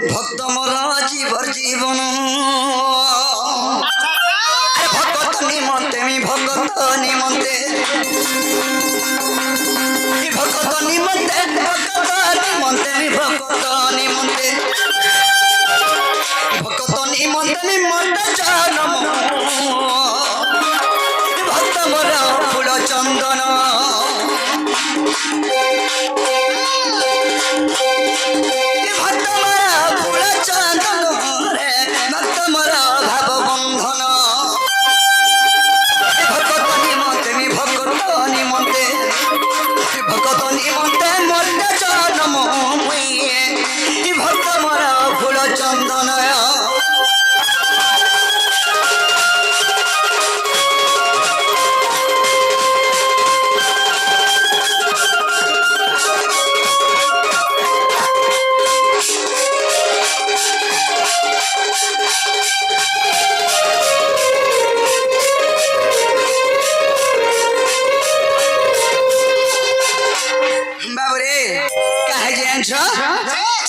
ভক্ত মোর জীবন ভগত নিমন্তে ভগত নিমন্তে ভগত নিমন্তে ভগত নিমন্তে ভগত নিমন্তে ভগত নিমন্তে নিমন্তে জনম ভক্ত মোর ফুল চন্দন ভক্ত মোর ফুল চন্দন রে ভক্ত মোর ভাব বন্ধন ভগত নিমন্তে ভগত নিমন্তে মর্তে জনম ভক্ত মোর ফুল চন্দন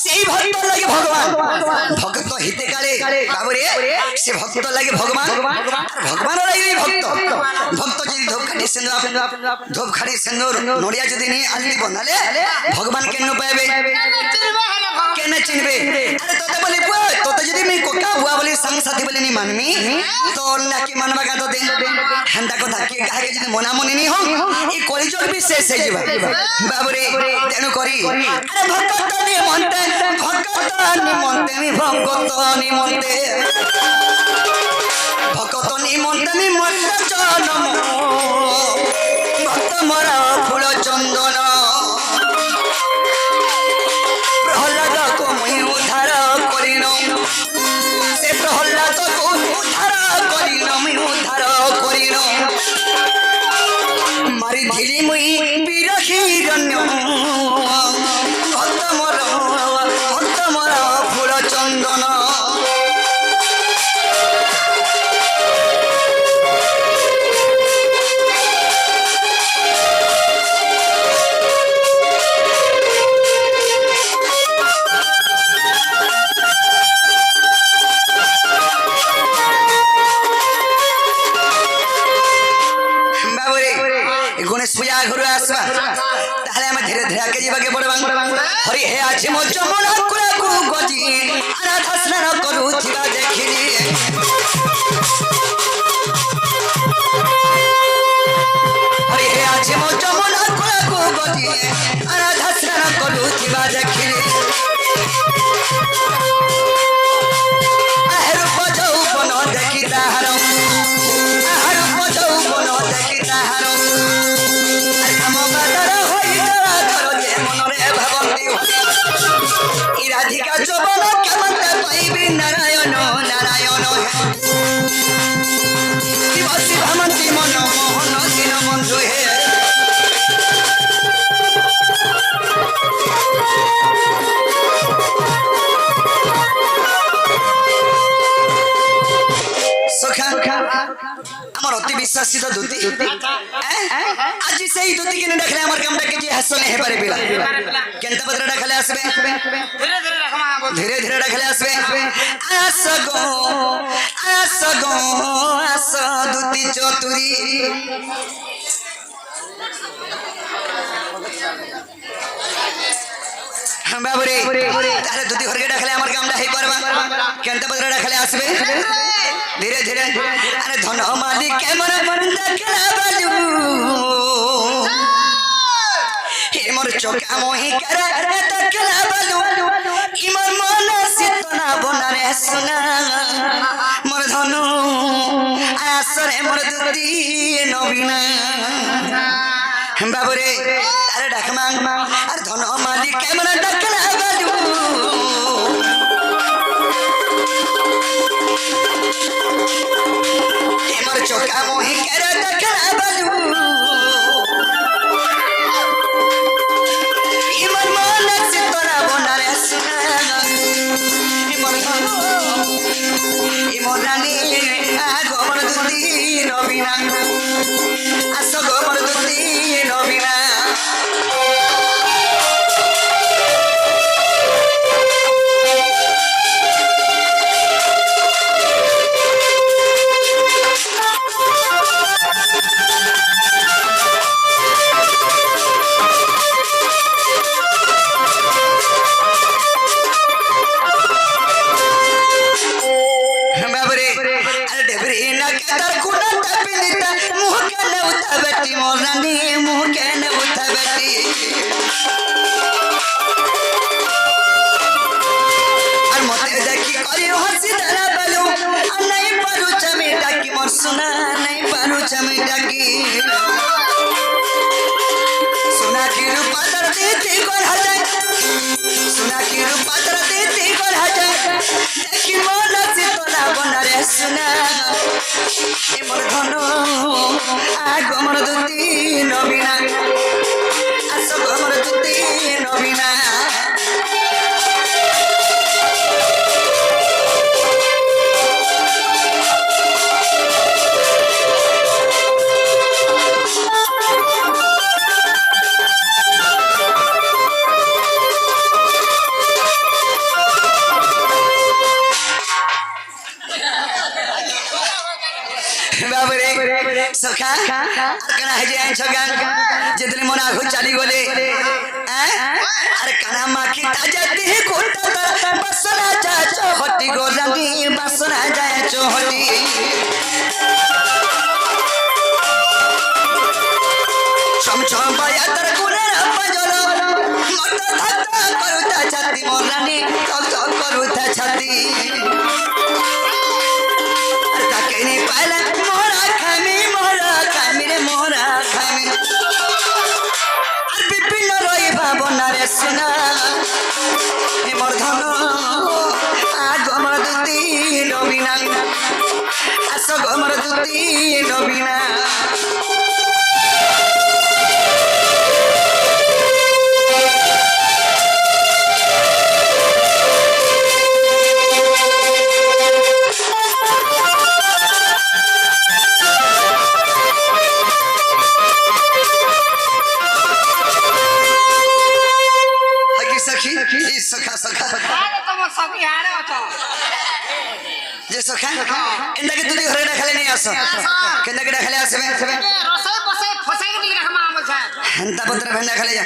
সেই ভক্ত লাগে ভগবান ভক্ত হিতে কালে বাবুরে সে ভক্ত লাগে ভগবান ভগবান লাগে ভক্ত ভক্ত যদি ধূপখাটি সিন্দুর নড়িয়া যদি নিয়ে আনলি বনালে ভগবান কেন পাইবে কেন চিনবে আরে তোতে বলি তোতে যদি আমি কোকা বুয়া বলি संग साथी বলি নি মানমি তো নাকি মানবা কা তোতে হেন্তা কথা কি কাহে যদি মনা মনি নি হো এই কলিযুগ বি শেষ হয়ে যাবে বাবুরে তেণু করি আরে ভক্ত নিমন্তে ভগত নিমন্তে ভগত নিমন্তে নিমন্তে জনম ভক্ত মোর ফুল চন্দন প্রহ্লাদকে মুই উদ্ধার করিন সে প্রহ্লাদকে উদ্ধার করিন মুই উদ্ধার করিন মারি ধিলি মুই বীর হিরণ্য ভক্ত মোর ফুল চন্দন गणेश पूजा घर आसवा ताहले हम धीरे धीरे आगे जीवाके पड़बा हरि हे आछि मो जमुना कुला को गजी अनाथ स्नान करूथिबा देखिली हरि हे आछि मो जमुना कुला को गजी अनाथ स्नान करूथिबा देखिली आहरु पजौ बन देखि ताहार आहरु पजौ बन देखि ताहार राधिका चौबन केमते पाइबी नारायण नारायण शिव भामती मन मोहन दिन बंधु हे सखा আমার অতি বিশ্বাসী তো দুতি আজি সেই দুতি কেন দেখলে আমার কামটা কি হাসলে হে পারে বিলা কেনতা পত্র রাখলে আসবে ধীরে ধীরে রাখলে আসবে আস গো আস দুতি চতুরি বাবুরে তাহলে দুতি ঘরকে রাখলে আমার কামটা হে পারবা কেনতা পত্র রাখলে আসবে धीरे धीरे अरे धन मालिक केमन देखला बाजू हे मोर चोका मोहि करे देखला बाजू ई मोर मन सितना बना रे सुना मोर धनु आसरे मोर दुती नबीना बाबुरे अरे डाकमा अरे धन मालिक केमन देखला बाजू मोर चोका मोहि करे देखला बाजू इमर मन सितना बना रे सुना इमर इमर रानी गोमर दुती नबीना आस गोमर दुती नबीना सुना नहीं पारू चमेटा की सुना की रूपा तर देती कोन हजाए सुना की रूपा तर देती कोन हजाए देखी मन से तोला बना रे सुना ए मोर धनो आग मोर दुती नबीना आसो मोर दुती नबीना सखा कना है जे छगा जितने मन आगो चली गोले अरे कना माखी ताजती है कोटा बसना जा चोहटी गोरानी बसना जाए चोहटी छम छम बाया तर गुने बजलो मत धत्ता करूता छाती मोरानी तक करूता छाती ताकेनी पाला मोरा खामी रे मोरा खामी আর বিপিন রই ভাবনা রে সোনা হে মোর ধন আগ আমার দুতি নবীনা আস আমার দুতি নবীনা सखा सखा अरे तुम सखी हारे हो तो जे सखा इंदा के तुदी घरे रखले नहीं आसो केंदा के रखले आसे में रसोई बसे फसाई के रख मामल साहब हंता पत्र भेंडा खले जा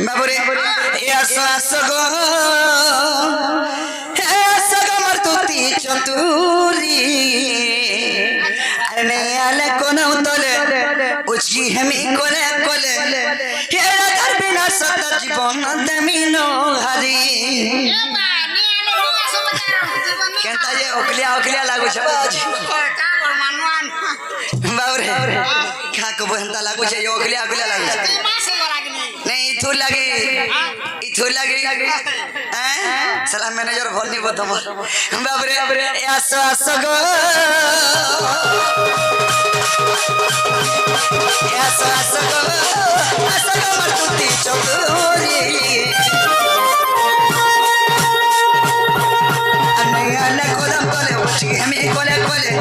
बाबूरे ए आसो आसो गो हे आसो गो मर तुती चतुरी अरे नहीं आले कोना उतले उचकी हमी कोले कोले हे राधार बिना सत जीवन दमिनो हरी केंता जे ओकलिया ओकलिया लागू छ बाजी का बोल मानवान बाबरे खा को बहनता लागू छ ओकलिया ओकलिया लागू छ मासे लागनी नहीं इथु लगे हैं सलाम मैनेजर भोलनी बतम बाबरे आसो आसो गो आसो आसो गो मरतुती चौधरी अनयाले कोदम कोले उची हमें कोले कोले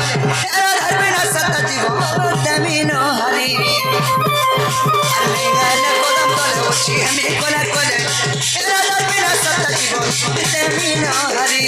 धर बिना सत जीवन दमिनो हरी अनयाले कोदम कोले उची हमें कोले कोले धर बिना सत जीवन दमिनो हरी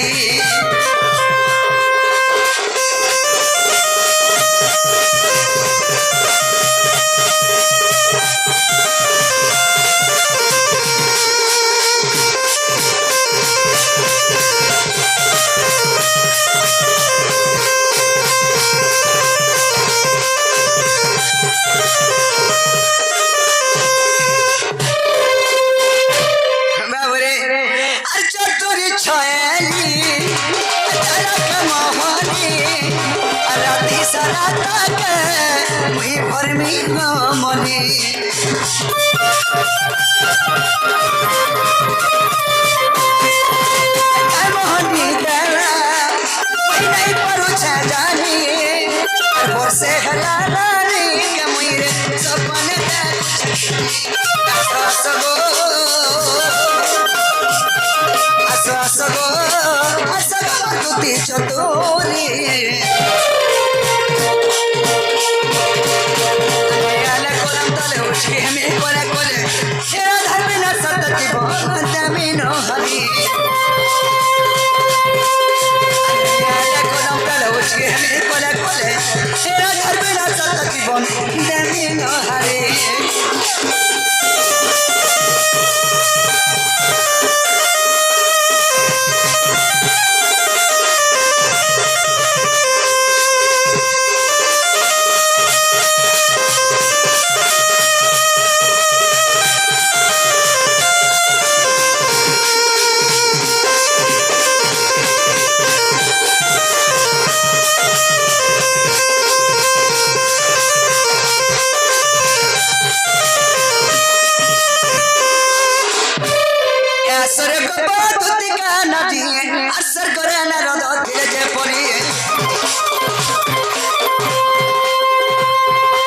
আসরে গপতি কানা দিয়ে আসর করে না রদ দিলে যে পড়ি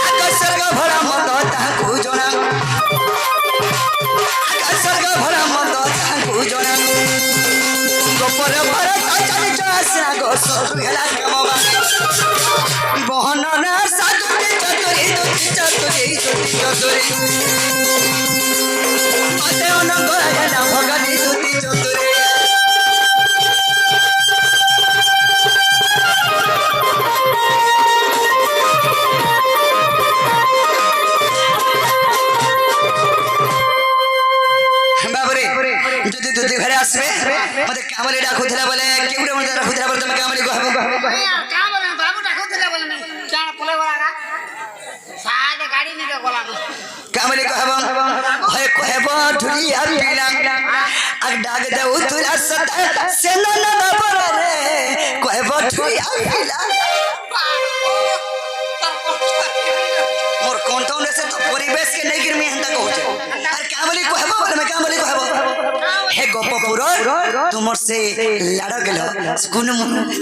আকসর্গ ভরা মন্দ তাহাকু জনা আকসর্গ ভরা মন্দ তাহাকু জনা গোপর ভরত চালিত আসনা গো শত্রু হেলা কামবা বহন না সাধুতে চতুরি দুতি চতুরি দুতি চতুরি অতে অনঙ্গ হেলা ভগনি দুতি চতুরি বাবরে যদি দুধ ঘরে আসবে মতে কামলি ডাকুଥିଲା বলে কেউরে মতে ডাকুଥିଲା বলে তুমি কামলি কহব क्या बोले बाबू डाको दिले बोले नहीं क्या पुले वाला साथ गाड़ी नहीं के बोला কামলি কহব হয় কহব ঢুলিয়া পিলা আর ডাক দেউ তুলা সত সেন না বরে কহব ঢুলিয়া পিলা मोर कोंटों से तो परिवेश के नहीं गिर में हंता कहूचे और कामली कहबो बोले मैं कामली कहबो हे गोपपुर तुमर से लड़ गेलो स्कूल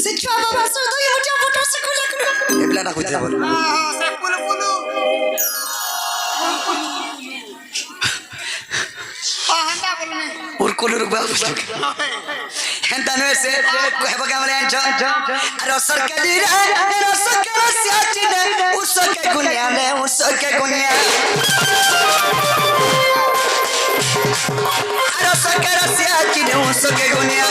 से छुआ बाबा से तो ये मोटा मोटा से को लग एबला ना कुछ बोल से पुलु पुलु हंदा बोले नहीं और कोलर बाल हंता नो से कहबो कामली अंचो और सरकारी रे सरकार से आचिने उसके गुनिया ने उसके गुनिया अरे सरकार से आचिने उसके गुनिया